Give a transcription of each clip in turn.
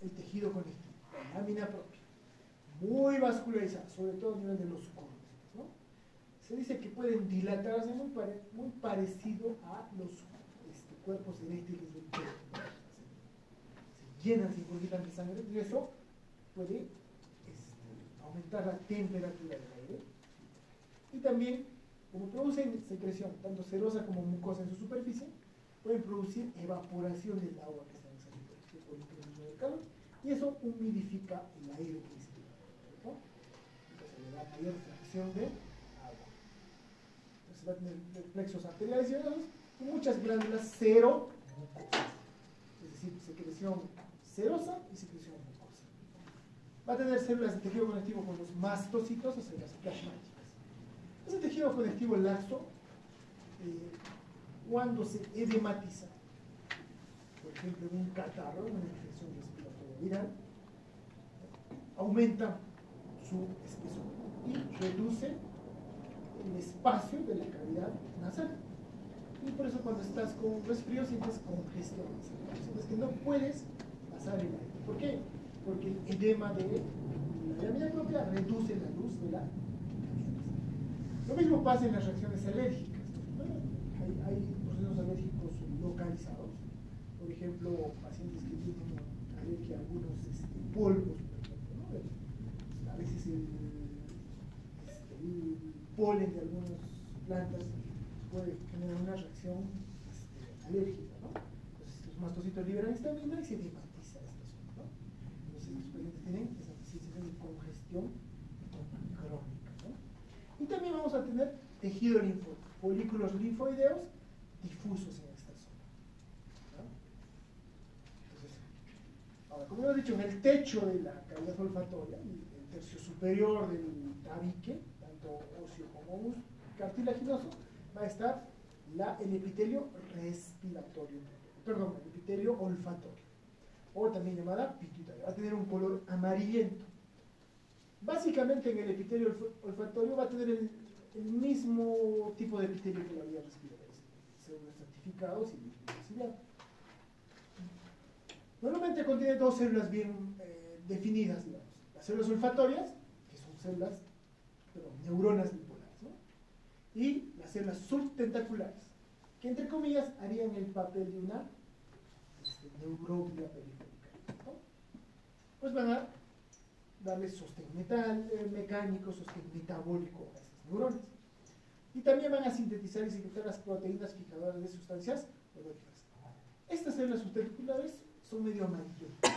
el tejido conectivo, la lámina propia, muy vascularizada, sobre todo a nivel de los córneos, ¿no? Se dice que pueden dilatarse muy parecido a los cuerpos eréctiles del pecho, ¿no? Se llenan, se ingurgitan de sangre, y eso puede aumentar la temperatura del aire. Y también, como producen secreción, tanto serosa como mucosa en su superficie, pueden producir evaporación del agua que está en esa superficie por incremento del calor, y eso humidifica el aire que respira, ¿no? Entonces le da mayor fracción de agua. Entonces va a tener plexos arteriales y venosos y muchas glándulas cero mucosas, es decir, secreción serosa y secreción mucosa. Va a tener células de tejido conectivo con los mastocitos o células plasmáticas. Ese tejido conectivo laxo, cuando se edematiza, por ejemplo en un catarro, una infección respiratoria viral, aumenta su espesor y reduce el espacio de la cavidad nasal. Y por eso cuando estás con resfrío sientes congestión nasal, sientes que no puedes pasar el aire. ¿Por qué? Porque el edema de la lámina propia reduce la luz de la cavidad nasal. Lo mismo pasa en las reacciones alérgicas. Hay procesos alérgicos localizados. Por ejemplo, pacientes que tienen alergia a algunos polvos, por ejemplo, ¿no? A veces el polen de algunas plantas puede generar una reacción alérgica, ¿no? Entonces los mastocitos liberan histamina y se edematiza esta zona, ¿no? Entonces los pacientes tienen esa sensación de congestión crónica, ¿no? Y también vamos a tener tejido linfótico, folículos linfoideos difusos en esta zona, ¿no? Entonces, ahora, como hemos dicho, en el techo de la cavidad olfatoria, el tercio superior del tabique, tanto óseo como cartilaginoso, va a estar el epitelio respiratorio, perdón, el epitelio olfatorio, o también llamada pituitaria. Va a tener un color amarillento. Básicamente en el epitelio olfatorio va a tener el mismo tipo de epitelio que la vía respiratoria, células estratificados y ciliados. Normalmente contiene dos células bien definidas, digamos. Las células olfatorias, que son células, neuronas bipolares, ¿no? Y las células subtentaculares, que entre comillas harían el papel de una neuroglia periférica, ¿no? Pues van a darle sostén mecánico, sostén metabólico a estas neuronas. Y también van a sintetizar y secretar las proteínas fijadoras de sustancias odoríferas. Estas células subtentaculares son medio amarillentas.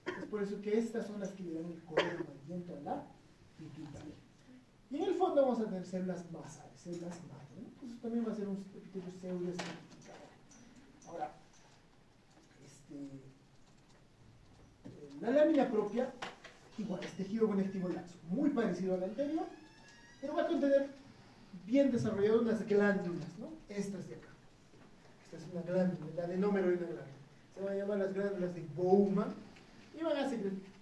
Es por eso que estas son las que le dan el color amarillento a la pituitaria. Y en el fondo vamos a tener células basales, células madre, ¿no? Entonces también va a ser un epitelio pseudoestratificado. Ahora, la lámina propia, igual, es tejido conectivo laxo, muy parecido al anterior, pero va a contener bien desarrolladas unas glándulas, ¿no? Estas de acá. Esta es una glándula, el adenómero de una glándula. Se van a llamar las glándulas de Bowman y van a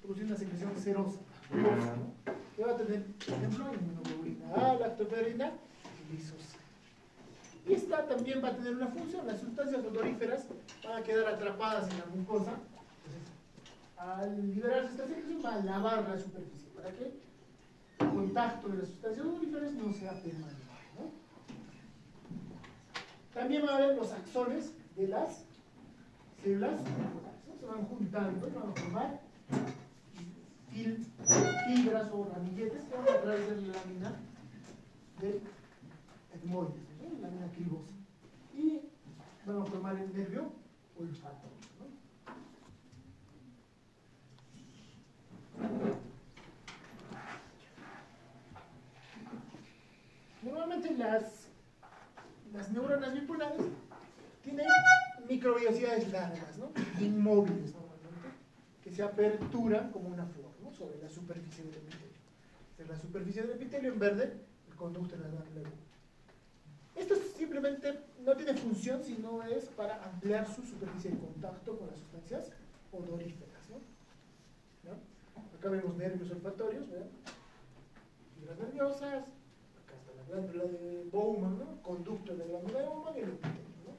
producir una secreción serosa, ¿no? Que va a tener, por ejemplo, inmunoglobulina A, lactoferrina y lisosina. Y esta también va a tener una función. Las sustancias odoríferas van a quedar atrapadas en la mucosa. Entonces, al liberarse esta secreción, va a lavar la superficie para que el contacto de las sustancias odoríferas no sea permanente, ¿no? También va a haber los axones de las células, ¿no? Se van juntando y van a formar fibras o ramilletes que van a atravesar la lámina del etmoides, ¿no? La lámina cribosa, y van a formar el nervio olfatorio, ¿no? Normalmente las neuronas bipolares tienen microvellosidades largas, ¿no? Inmóviles normalmente, que se aperturan como una flor, ¿no? Sobre la superficie del epitelio. En la superficie del epitelio, en verde, el conducto de la glándula. Esto simplemente no tiene función, sino es para ampliar su superficie de contacto con las sustancias odoríferas, ¿no? Acá vemos nervios olfatorios, ¿verdad? Fibras nerviosas, acá está la glándula de Bowman, ¿no? Conducto de la glándula de Bowman y el epitelio, ¿no?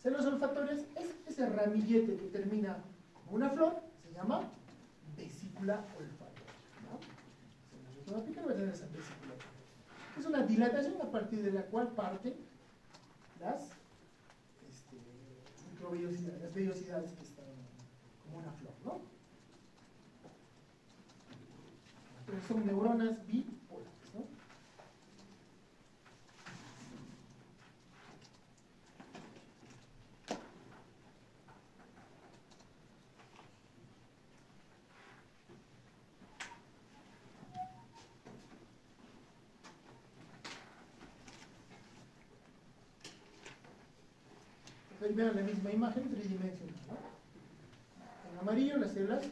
Células olfatorias es ese ramillete que termina como una flor, se llama vesícula olfatoria, ¿no? Si nosotros aplicamos, va a tener esa vesícula olfatoria. Es una dilatación a partir de la cual parten las microvellosidades, las vellosidades que están como una flor, ¿no? Entonces son neuronas bipolares, ¿no? Ahí vean la misma imagen tridimensional, ¿no? En amarillo las células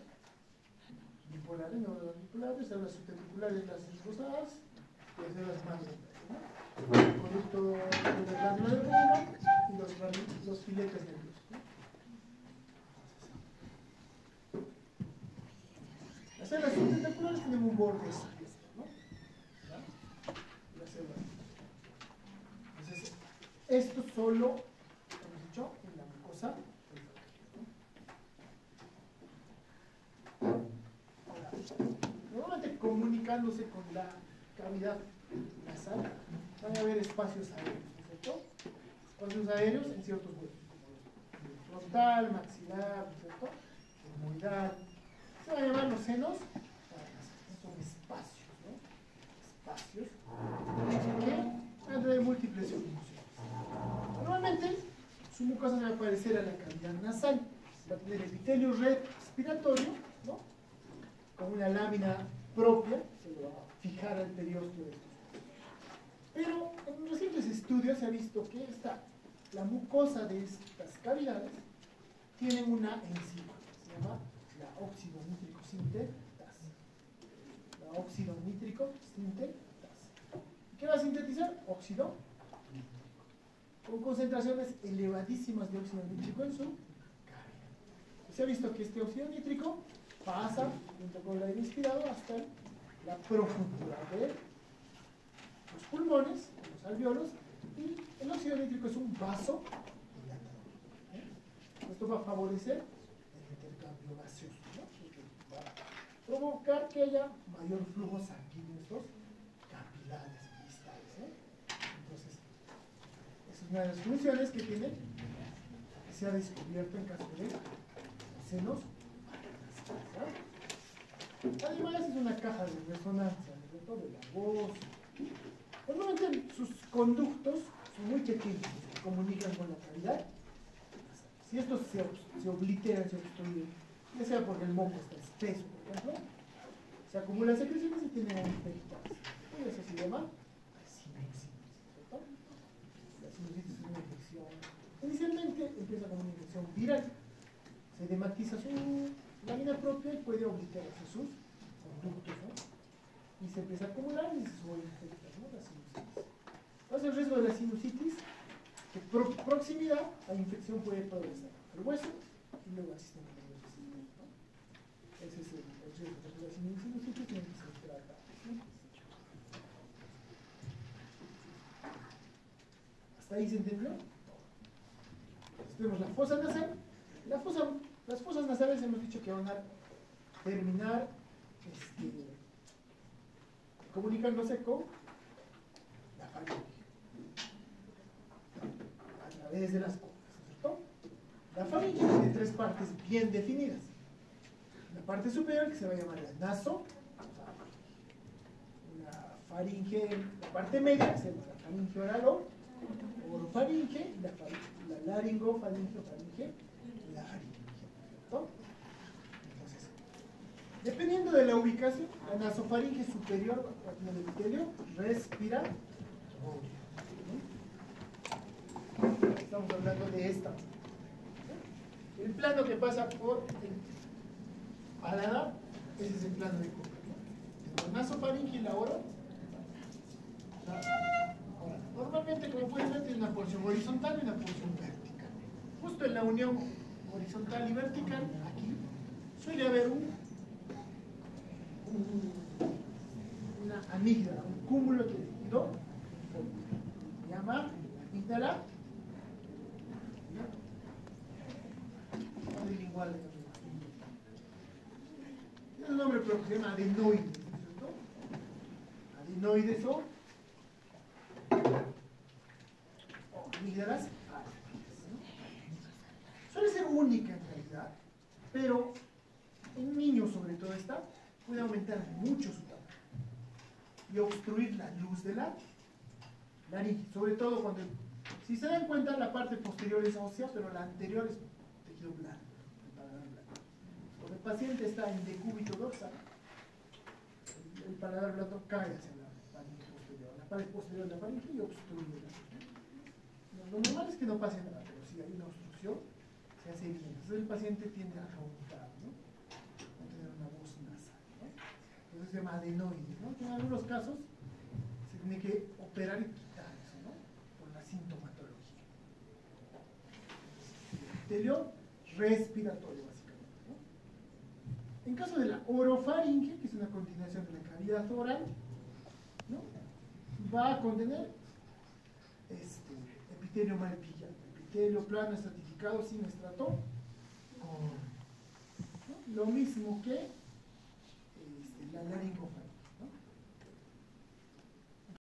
bipolares, neuronas bipolares, células subreticulares, las rosadas, y las células más grandes, ¿no? El producto de la glándula de Bowman y los filetes nerviosos, ¿no? Las células subreticulares tienen un borde siniestro, ¿no? ¿Ya? Las células. Entonces, esto solo en la mucosa olfatoria. Normalmente comunicándose con la cavidad nasal van a haber espacios aéreos, ¿no es cierto? Espacios aéreos en ciertos huesos, como el frontal, maxilar, ¿no es cierto? Femoidal. Se van a llamar los senos paranasales. Son espacios, ¿no? Espacios que van a tener múltiples funciones. Normalmente su mucosa se va a parecer a la cavidad nasal, va a tener epitelio respiratorio, ¿no? Con una lámina propia que lo va a fijar al periósteo de estos. Pero en recientes estudios se ha visto que la mucosa de estas cavidades tienen una enzima, se llama la óxido nítrico sintetasa. La óxido nítrico sintetasa. ¿Qué va a sintetizar? Óxido con concentraciones elevadísimas de óxido nítrico en su cavidad. Se ha visto que este óxido nítrico pasa junto con el aire inspirado hasta la profundidad de los pulmones, los alveolos, y el óxido nítrico es un vasodilatador. Esto va a favorecer el intercambio gaseoso, ¿no? Porque va a provocar que haya mayor flujo sanguíneo en estos capilares distales, ¿no? Entonces, esa es una de las funciones que tiene, que se ha descubierto en caso de senos paranasales. Además, es una caja de resonancia, ¿no? De la voz. Normalmente sus conductos son muy pequeños, se comunican con la cavidad. Si estos se obliteran, se obstruyen, ya sea porque el moco está espeso, por ejemplo, se acumulan secreciones y tienen una infectarse. Y eso se llama sinusitis, ¿cierto? La sinusitis es una infección. Inicialmente empieza como una infección viral, se dematiza su lámina propia y puede obliterarse sus conductos, ¿no? Y se empieza a acumular y se suele infectar, ¿no? La sinusitis. Entonces el riesgo de la sinusitis, que por proximidad, la infección puede progresar al hueso y luego al sistema nervioso central, ¿no? Ese es el riesgo de la sinusitis en el que se trata, ¿no? ¿Hasta ahí se entendió? Entonces tenemos la fosa nasal. Las fosas nasales hemos dicho que van a terminar comunicándose con la faringe a través de las cuerdas, ¿cierto? La faringe tiene tres partes bien definidas. La parte superior, que se va a llamar la nasofaringe. La faringe, la parte media, que se llama la faringe oral o orofaringe, la laringofaringe o faringe laringe, ¿cierto? Entonces, dependiendo de la ubicación, la nasofaringe superior va a tener el epitelio respiratorio. Estamos hablando de esta. El plano que pasa por el paladar, ese es el plano de Cooper, ¿no? La nasofaringe y la oro. Ahora, normalmente, como pueden ver, tiene una porción horizontal y una porción vertical. Justo en la unión horizontal y vertical, aquí, suele haber una amígdala, un cúmulo de líquido, se llama amígdala Tiene un nombre propio, se llama adenoides, ¿no es cierto? Adenoides o amígdalas árticas, ¿no? Suele ser única en realidad, pero en niños sobre todo esta puede aumentar mucho su tamaño y obstruir la luz de la nariz, sobre todo cuando, si se dan cuenta, la parte posterior es ósea, pero la anterior es tejido blando, el paladar blando. Cuando el paciente está en decúbito dorsal, el paladar blando cae hacia la pared posterior de la faringe y obstruye la nariz. Lo normal es que no pase nada, pero si hay una obstrucción, se hace bien. Entonces el paciente tiende a roncar, ¿no? A tener una voz nasal, ¿no? Entonces se llama adenoides, ¿no? En algunos casos se tiene que operar y quitar eso, ¿no? Por la sintomatología. Epitelio respiratorio, básicamente, ¿no? En caso de la orofaringe, que es una continuación de la cavidad oral, ¿no? Va a contener epitelio malpighiano, epitelio plano estratificado sin estrato, ¿no? Lo mismo que la laringofaringe.